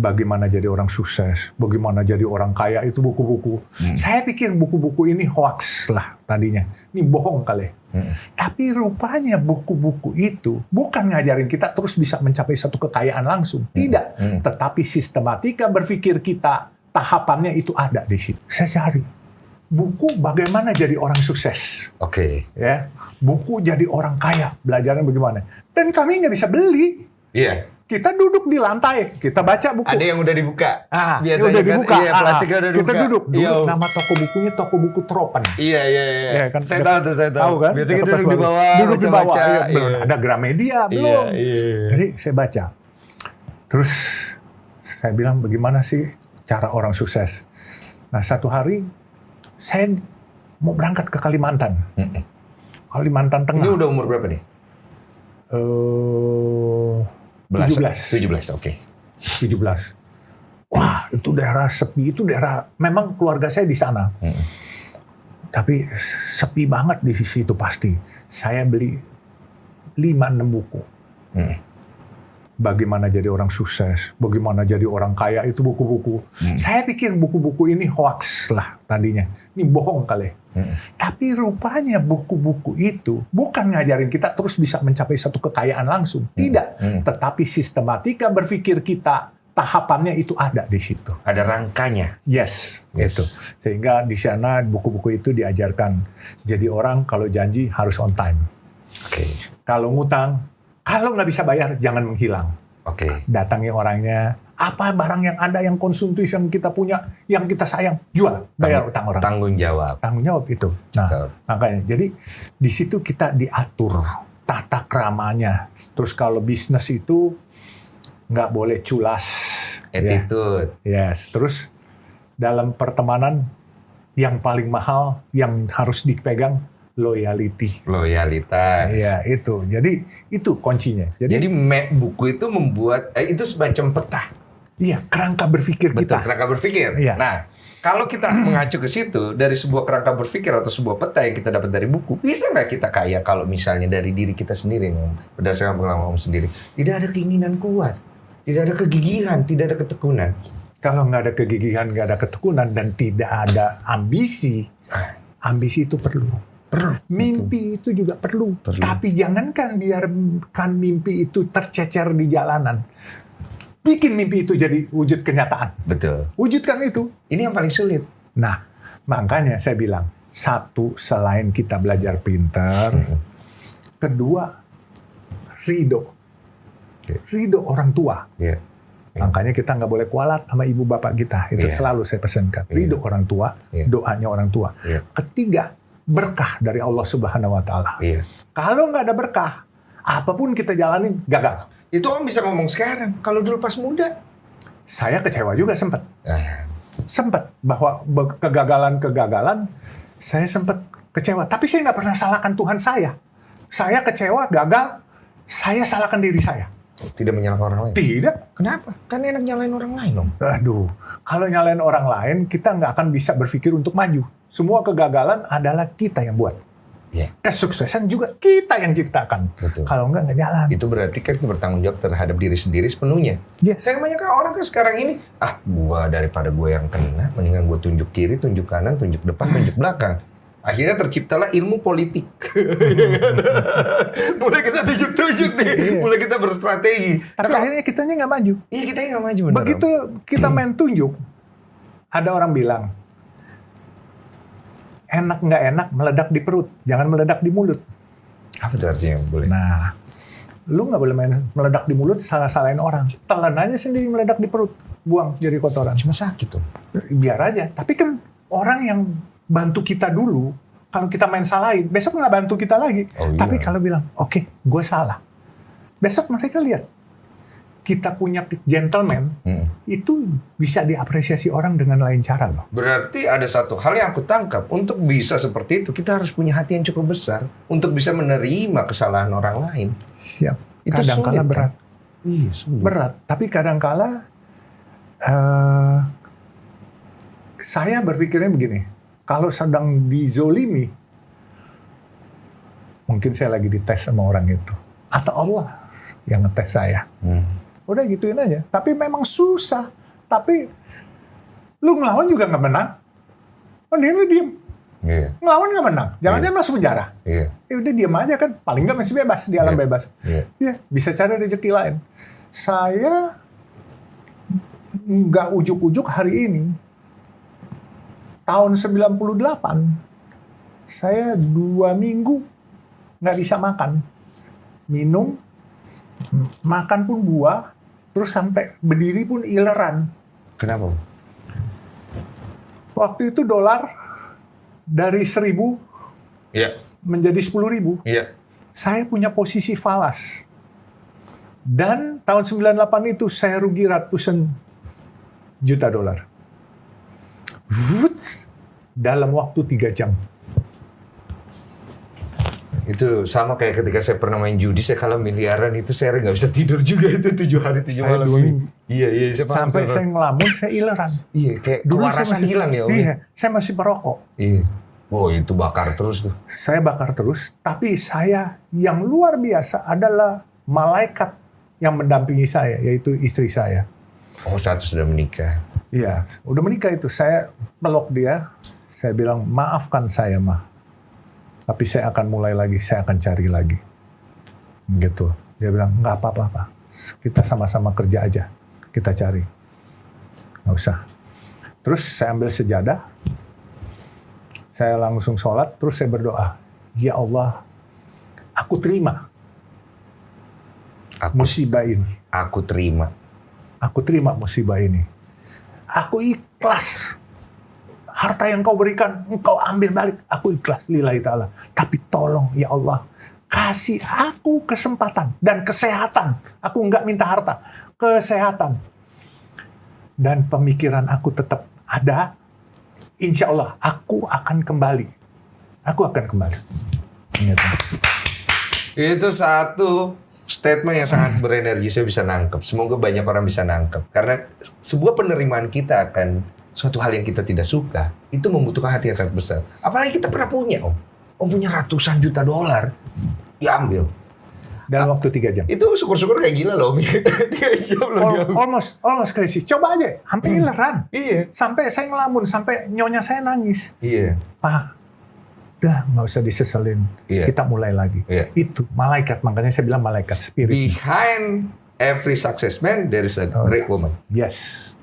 Bagaimana jadi orang sukses, bagaimana jadi orang kaya, itu buku-buku. Saya pikir buku-buku ini hoax lah tadinya. Ini bohong kali. Tapi rupanya buku-buku itu bukan ngajarin kita terus bisa mencapai satu kekayaan langsung. Tidak. Tetapi sistematika berpikir kita, tahapannya itu ada di situ. Saya cari buku bagaimana jadi orang sukses. Oke. Ya, buku jadi orang kaya, belajarnya bagaimana. Dan kami nggak bisa beli. Iya. Kita duduk di lantai, kita baca buku. Ada yang udah dibuka. Biasanya Udah kan, dibuka. Iya, plastiknya udah dibuka. Kita duduk nama toko bukunya toko buku Tropen. Iya. Ya, kan, Saya tahu. Kan? Biasanya kita duduk di bawah, duduk di bawah. baca. Iya, belum ada Gramedia, belum. Iya. Jadi saya baca. Terus saya bilang bagaimana sih cara orang sukses. Nah, satu hari saya mau berangkat ke Kalimantan. Kalimantan Tengah. Ini udah umur berapa nih? 17, oke. 17. Wah, itu daerah sepi, itu daerah memang keluarga saya di sana. Tapi sepi banget di sisi itu pasti. Saya beli 5-6 buku. Bagaimana jadi orang sukses, bagaimana jadi orang kaya, itu buku-buku. Saya pikir buku-buku ini hoax lah tadinya. Ini bohong kali. Tapi rupanya buku-buku itu bukan ngajarin kita terus bisa mencapai satu kekayaan langsung. Tidak. Tetapi sistematika berpikir kita, tahapannya itu ada di situ. Ada rangkanya. Yes. Itu. Sehingga di sana buku-buku itu diajarkan. Jadi orang kalau janji harus on time. Oke. Kalau ngutang, kalau nggak bisa bayar, jangan menghilang. Oke. Datangi orangnya, apa barang yang ada, yang konsumtif yang kita punya, yang kita sayang, jual, bayar utang orang. Tanggung jawab. Tanggung jawab itu. Nah, makanya. Jadi di situ kita diatur tata keramanya. Terus kalau bisnis itu nggak boleh culas. Attitude. Ya. Yes. Terus dalam pertemanan yang paling mahal, yang harus dipegang, loyalty. Loyalitas. Iya, itu. Jadi itu kuncinya. Jadi buku itu membuat itu semacam peta. Iya, kerangka berpikir Betul, kita. kerangka berpikir. Iya. Nah, kalau kita mengacu ke situ dari sebuah kerangka berpikir atau sebuah peta yang kita dapat dari buku, bisa nggak kita kaya kalau misalnya dari diri kita sendiri, berdasarkan pengalaman Om sendiri, tidak ada keinginan kuat, tidak ada kegigihan, tidak ada ketekunan. Kalau nggak ada kegigihan, nggak ada ketekunan, dan tidak ada ambisi itu perlu. Mimpi itu juga perlu. Tapi jangankan biarkan mimpi itu tercecer di jalanan. Bikin mimpi itu jadi wujud kenyataan. Betul. Wujudkan itu. Ini yang paling sulit. Nah, makanya saya bilang, satu, selain kita belajar pintar, kedua, ridho. Ridho orang tua. Makanya kita nggak boleh kualat sama ibu bapak kita. Itu selalu saya pesankan. Ridho orang tua, doanya orang tua. Ketiga, berkah dari Allah Subhanahu wa Ta'ala. Kalau nggak ada berkah, apapun kita jalanin gagal. Itu Om bisa ngomong sekarang. Kalau dulu pas muda, saya kecewa juga sempat. Sempat bahwa kegagalan saya sempat kecewa. Tapi saya nggak pernah salahkan Tuhan saya. Saya kecewa, gagal, saya salahkan diri saya. Tidak menyalahkan orang lain? Tidak. Kenapa? Kan enak nyalain orang lain, Om. Aduh, kalau nyalain orang lain, kita nggak akan bisa berpikir untuk maju. Semua kegagalan adalah kita yang buat. Kesuksesan juga kita yang ciptakan. Betul. Kalau nggak jalan. Itu berarti kan kita bertanggung jawab terhadap diri sendiri sepenuhnya. Saya banyak orang kan sekarang ini, daripada gue yang kena, mendingan gue tunjuk kiri, tunjuk kanan, tunjuk depan, tunjuk belakang. Akhirnya terciptalah ilmu politik. Mulai kita tunjuk-tunjuk nih, mulai kita berstrategi. Tapi akhirnya kitanya nggak maju. Iya, kita nggak maju. Benar, begitu kita main tunjuk, ada orang bilang, enak nggak enak meledak di perut, jangan meledak di mulut. Apa itu artinya? Boleh. Nah, lu nggak boleh main meledak di mulut, salah-salahin orang. Telan aja sendiri meledak di perut, buang jadi kotoran. Cuma sakit tuh. Biar aja. Tapi kan orang yang bantu kita dulu, kalau kita main salahin, besok nggak bantu kita lagi. Tapi kalau bilang, oke, gue salah. Besok mereka lihat, kita punya gentleman, itu bisa diapresiasi orang dengan lain cara loh. Berarti ada satu hal yang aku tangkap, untuk bisa seperti itu, kita harus punya hati yang cukup besar, untuk bisa menerima kesalahan orang lain. Siap. Itu kadang-kala sulit, berat. Kan? Iya, sulit. Berat, tapi kadang-kala saya berpikirnya begini, kalau sedang dizolimi, mungkin saya lagi dites sama orang itu, atau Allah yang ngetes saya. Udah gituin aja. Tapi memang susah. Tapi lu ngelawan juga nggak menang. Mending lu diem. Iya. Ngelawan nggak menang. Jangan-jangan masuk penjara. Iya. Ya udah diem aja kan. Paling nggak masih bebas di alam bebas. Iya. Ya, bisa cari rezeki lain. Saya nggak ujuk-ujuk hari ini. Tahun 98, saya 2 minggu nggak bisa makan. Minum, makan pun buah, terus sampai berdiri pun ileran. Kenapa? Waktu itu dolar dari 1.000 Iya. menjadi 10.000. Iya. Saya punya posisi falas. Dan tahun 98 itu saya rugi ratusan juta dolar. Dalam waktu 3 jam. Itu sama kayak ketika saya pernah main judi, saya kalah miliaran, itu saya nggak bisa tidur juga itu 7 hari 7 Saya malam. 2 minggu. Iya, saya paham, Sampai saya ngelamun, saya ileran. Iya, kayak Dulu saya kewarasan masih hilang ya Om. Iya, saya masih perokok. Iya. Oh, itu bakar terus tuh. Saya bakar terus, tapi saya yang luar biasa adalah malaikat yang mendampingi saya, yaitu istri saya. Oh, satu sudah menikah. Iya, udah menikah itu. Saya peluk dia, saya bilang, maafkan saya, mah. Tapi saya akan mulai lagi, saya akan cari lagi. Gitu. Dia bilang, nggak apa-apa, Pak. Kita sama-sama kerja aja. Kita cari. Nggak usah. Terus saya ambil sejadah. Saya langsung sholat, terus saya berdoa. Ya Allah, aku terima musibah ini. Aku terima. Aku terima musibah ini. Aku ikhlas. Harta yang kau berikan, engkau ambil balik. Aku ikhlas, lillahi ta'ala. Tapi tolong, ya Allah, kasih aku kesempatan dan kesehatan. Aku nggak minta harta, kesehatan. Dan pemikiran aku tetap ada. Insya Allah, aku akan kembali. Aku akan kembali. Ingat. Itu satu statement yang sangat berenergi, saya bisa nangkep. Semoga banyak orang bisa nangkep. Karena sebuah penerimaan kita akan suatu hal yang kita tidak suka, itu membutuhkan hati yang sangat besar. Apalagi kita pernah punya, Om. Om punya ratusan juta dolar, diambil. Dalam waktu 3 jam. Itu syukur-syukur kayak gila loh, Om. 3 jam loh diambil. Almost crazy. Coba aja, hampir ileran. Iya. Sampai saya ngelamun, sampai nyonya saya nangis. Iya. Pak, udah nggak usah diseselin. Iya. Kita mulai lagi. Iya. Itu malaikat, makanya saya bilang malaikat spirit. Behind every success man, there is a great woman. Yes.